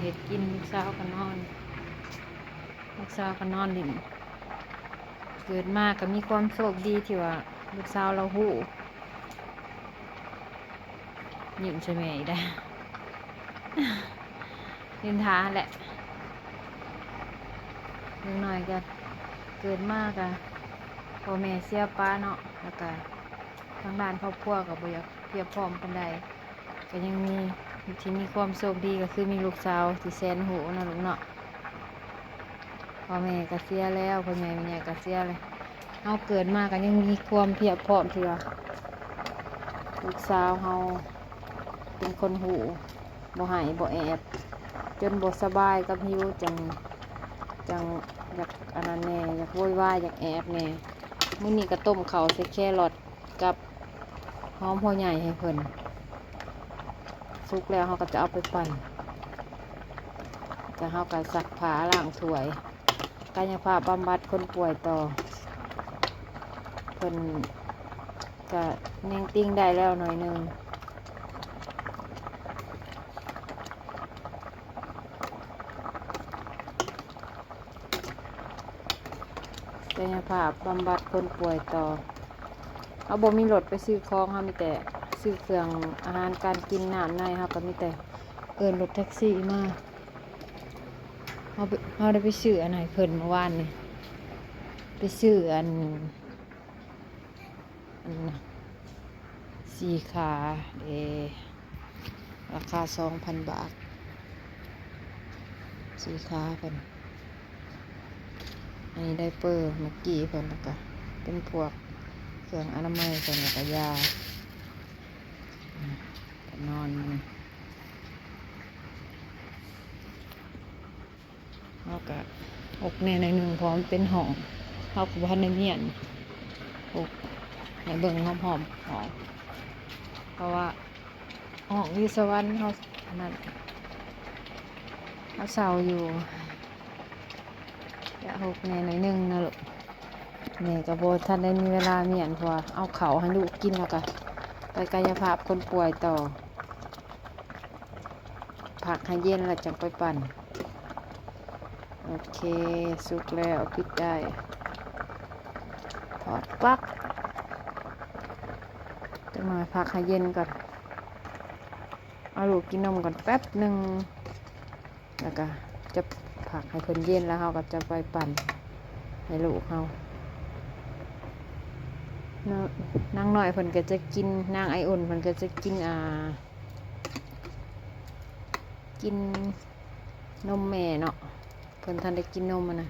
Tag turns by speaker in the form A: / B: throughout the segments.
A: เห็ดกินลูกสาวก็นอนลูกสาวก็นอนดิ่นเกิดมาก็มีความโชคดีที่ว่าลูกสาวเราหู้ยิ้มใช่ไหมได้นินทาแหละเล็กน้อยก็เกิดมากอะพ่อแม่เสียป้าเนาะแล้วก็ทางด้านครอบครัวก็บ่อยากเพียบพร้อมปานใดก็ยังมีที่มีความโชคดีก็คือมีลูกสาวที่แสนหูเนาะลูกเนาะพ่อแม่ก็เสียแล้วพ่อใหญ่แม่ใหญ่ก็เสียเลยเฮาเกิดมาก็ยังมีความเพียบพร้อมที่ว่าลูกสาวเฮาเป็นคนหูบ่ให้บ่แอบจนบ่สบายกับหิวจังอยากอันนั้นแน่อยากโวยวายอยากแอบแน่มื้อนี้ก็ต้มข้าวใส่แครอทกับหอมหัวใหญ่ให้เพิ่นสุกแล้วเฮาก็จะเอาไปปั่นจะเฮาก็ซักผ้าล้างถ้วยกายภาพบำบัดคนป่วยต่อเพิ่นก็เน่งติ้งได้แล้วหน่อยนึงกายภาพบำบัดคนป่วยต่อเอาบ่มีรถไปซื้อของเฮามีแต่ซื้อเครื่องอาหารการกินน้ำในเฮาก็มีแต่เอิ้นรถแท็กซี่มาเฮาได้ไปซื้ออันไหนเพิ่นเมื่อวานนี่ไปซื้ออันน่ะสี่ขาราคา 2,000 บาทสี่ขาเพิ่นอันนี้ได้เปอร์เมื่อกี้เพิ่นแล้วก็เป็นพวกเครื่องอนามัยเพิ่นแล้วก็ยา นอนเขาก็อกแน่ในหนึ่งพร้อมเป็นห้องเขาก็พันในเมียนอกในเบิ่งหอมหอมเพราะว่าห้องวิศวรรษเขาอันนั้นเขาเศร้าอยู่จะหกแน่ในหนึ่งนะลูกแม่กับโบท่านได้มีเวลาเมียนพอเอาเขาให้ลูกกินแล้วก็ไปกายภาพคนป่วยต่อผักให้เย็นแล้วจังไปปั่นโอเคสุกแล้วปิดได้ถอดปลั๊กจะมาผักให้เย็นก่อนเอาลูกกินนมก่อนแป๊บหนึ่งแล้วก็จะผักให้เพิ่นเย็นแล้วเราก็จะไปปั่นให้ลูกเรานางหน่อยเพิ่นก็จะกินนางไออุ่นเพิ่นก็จะกินกินนมแม่เนาะเพิ่นทันได้กินนมนะ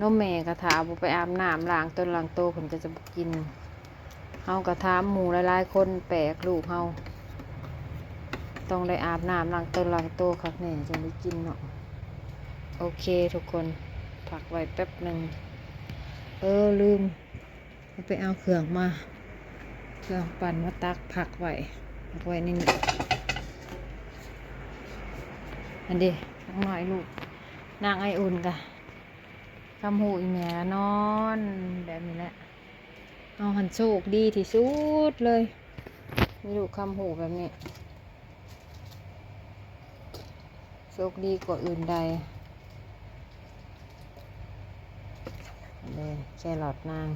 A: นมแม่กระถาบุไปอาบน้ำล้างต้นล้างโตเพิ่นก็จะกินเฮากระถามหมู่หลายๆคนแปลกลูกเฮาต้องได้อาบน้ำล้างต้นล้างโตครับแน่จะได้กินเนาะโอเคทุกคนพักไว้แป๊บหนึ่งลืมไปเอาเครื่องมาเครื่องปั่นมาตักพักไว้นี่อันเดีน้องหน่อยลูกนางไออุ่นกะคำหูอีแม่นอนแบบนี้แหละเอาหันโชคดีที่สุดเลยมีลูกคำหูแบบนี้โชคดีกว่าอื่นใดเลยแครอทนาง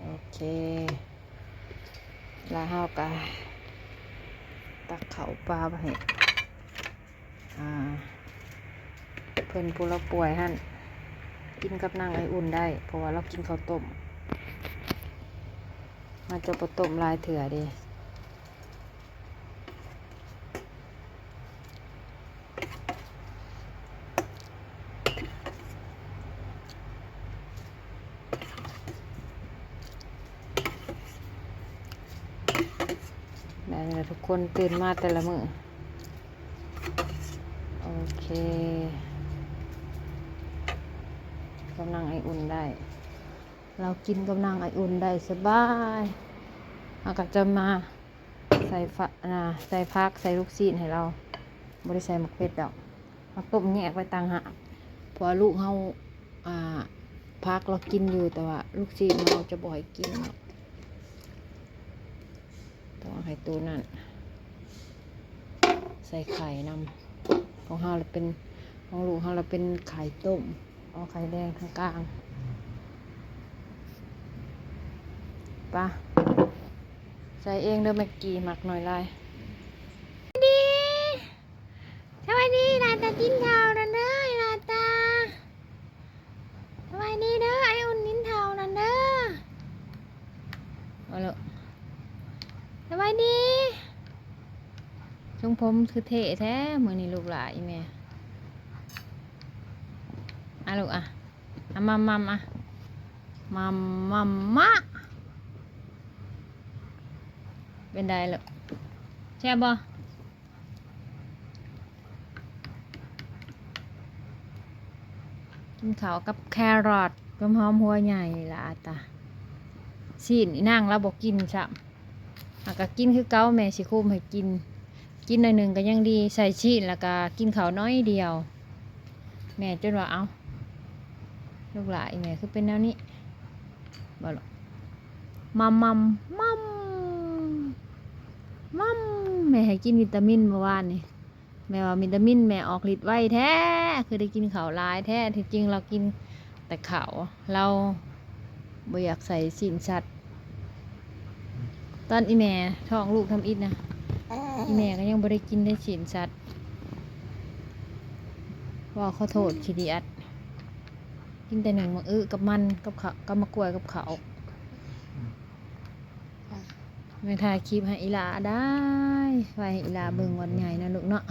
A: โอเคแล้วเฮากะตักเขาปลาไปให้เพิ่นผู้เราป่วยหั่นกินกับนางไออุ่นได้เพราะว่าเรากินข้าวต้มมาจะประต้มลายเถื่อดีแบบนี้ทุกคนตื่นมาแต่ละมื้อโอเคกำลังไออุ่นได้เรากินกำลังไออุ่นได้สบายเราก็จะมาใส่ผักใส่ลูกชิ้นให้เราบริใส่หมกเป็ดดอกเราต้มแยกไว้ต่างหากเพราะลูกเขาผักเรากินอยู่แต่ว่าลูกชิ้นเราจะบ่อยกิน ให้ตัวนั่นใส่ไข่นำของเฮาเราเป็นของลูกเฮาเราเป็นไข่ต้มเอาไข่แดงทางกลางปะใส่เองเด้อแม็กกี้หมักหน่อยลายดีสวัสดีลาตากินข้าวนั่นเด้อลาตาสวัสดีเด้อไออุ่นกินข้าวนั่นเด้อเอาละสวัสดีทรงผมคือเท่แท้เหมือนนี่ลูกหลานอีแม่ลูกมัมมัมมัมมัมมะเป็นได้ลูกแช่บ่กินข้าวกับแครอทกับหอมหัวใหญ่ละตาซีนอีนางเราบอกกินซ้ำก็กินคือเก้าแม่สิคุมให้กินหน่อยหนึ่งก็ยังดีใส่ชีสแล้วก็กินข้าวน้อยเดียวแม่จนว่าเอาลูกหลานแม่คือเป็นแนวนี้บ่หรอกมัมแม่ให้กินวิตามินเมื่อวานนี่แม่ว่าวิตามินแม่ออกฤทธิ์ไวแท้คือได้กินข้าวหลายแท้ที่จริงเรากินแต่ข้าวเราบ่อยากใส่สินสัตว์ตอนอีแม่ท้องลูกทำอิฐนะอีแม่ก็ยังบ่ได้กินได้สินสัตว์ว่าขอโทษคิดีอัดกินแต่หนึ่งมะกับมันกับข้าวกับมะกล้วยกับข้าวแม่ถ่ายคลิปให้อีหลาได้ไว้ให้อีหลาเบิ่งวันใหญ่นะลูกเนาะ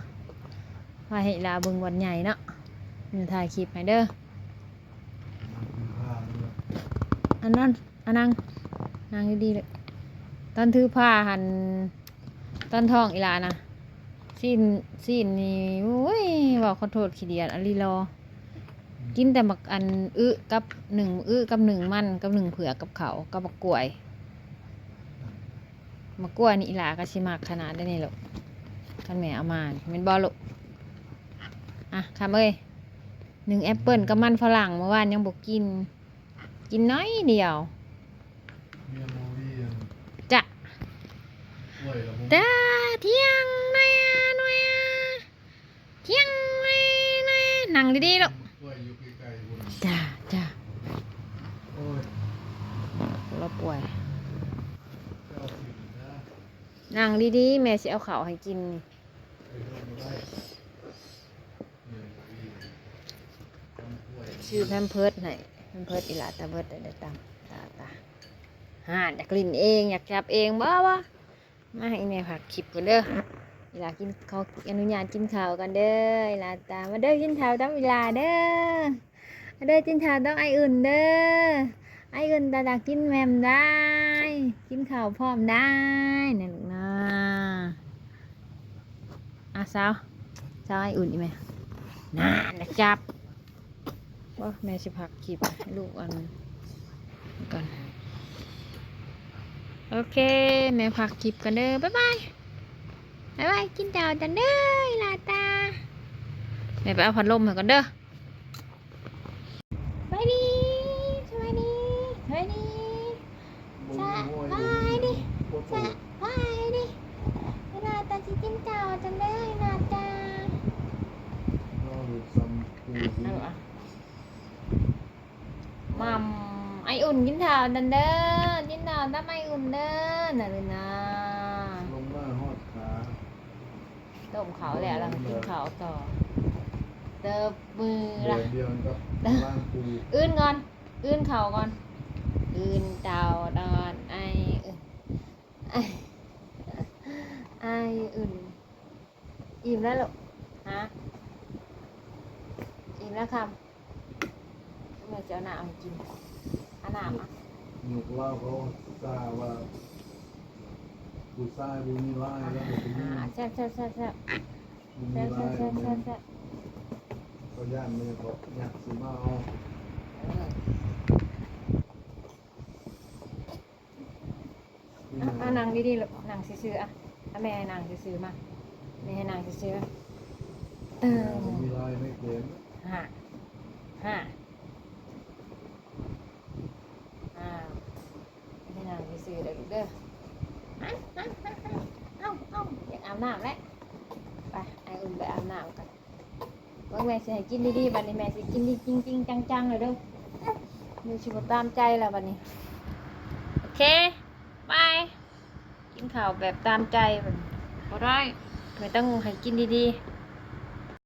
A: ไว้ให้อีหลาเบิ่งวันใหญ่เนาะแม่ถ่ายคลิปให้เด้ออันนั้นนางดีๆเลยตอนถือผ้าหันตอนท้องอีหลานะสิ้นนี่โอ้ยบอกขอโทษขี้เดียดอันลีรอกินแต่บักอันกับหนึ่งกับหนึ่งมันกับหนึ่งเผือกกับเขากับบักกล้วยมะกล้วยนี่อีหลาก็ชิมากขนาดได้นี่ลูกคันแม่เอามาเป็นบอลูกคำเอ้ยหนึ่งแอปเปิลกับมันฝรั่งเมื่อวานยังบอกกินน้อยเดียวจะเที่ยงหน่อยเที่ยงหน่อยนั่งดีๆลูกจ้าเราป่วยนั่งดีๆแม่สิเอาข้าวให้กินชื่อแพมเพิร์ดไหนแพมเพิร์ดอีหลาตาเบิร์ดได้ตามตาอยากลิ้นเองอยากจับเองบ้าวะมาให้แม่ผักคลิปกันเด้ออีหลากินเขาอนุญาตกินข้าวกันเด้ออีหลาตามาเด้อกินข้าวต้องอีหลาเด้อมาเด้อกินข้าวต้องไออุ่นเด้อไออุ่นตากินแมมได้กินข้าวพร้อมได้นี่ลูกนะสาวไออุ่นอีแม่น่าจับว่าแม่สิผักคลิปให้ลูกอันก่อนโอเคแม่ผักคลิปกันเด้อบ๊ายบายกินข้าวกันเด้อลาตาแม่ไปเอาพัดลมให้กันเด้อไปดีสวัสดีลาตาสิกินข้าวกันเด้อลาตามัมไออุ่นกินข้าวนั่นเด้อกินข้าวน้ำไออุ่นเด้อน่ะเลยนะ
B: ลงมาฮอดขา
A: ต้มเขาแหละเรากินข้าวต่อเติบมือละ
B: เดียวกับล่างปู
A: อื่นก่อนอื่นเข่าก่อนอื่นเต่าดอนไออื่นอิ่มแล้วลูกฮะอิ่มแล้วครับเมื่อเจ้าหน้าเอากินอาหนาม
B: หนุกเล่าเขาทราบว่าผู้ชายบุญมีร้ายแล้วบุญมี
A: แซ่บ
B: บุญมีร้ายเขาย่านมือเขาอยากซื้อมาเอา
A: นั่งดีๆลูกนั่งซื่อๆแม่ให้นั่งซื่อๆมาแม่ให้นั่งซื่อ
B: บุญมีร้ายไม่เกิน
A: ฮะให้นั่งซื่อๆเด้อลูกเด้อ น้ำแล้วไปไอ้อุ่นไปอาบน้ำกันว่าแม่สิให้กินดีๆบัดนี้แม่สิกินดีจริงๆจังๆเลยเด้อมีชิบตามใจแล้วบัดนี้โอเคบายกินข้าวแบบตามใจบัดนี้บ่ได้ไม่ต้องให้กินดีๆ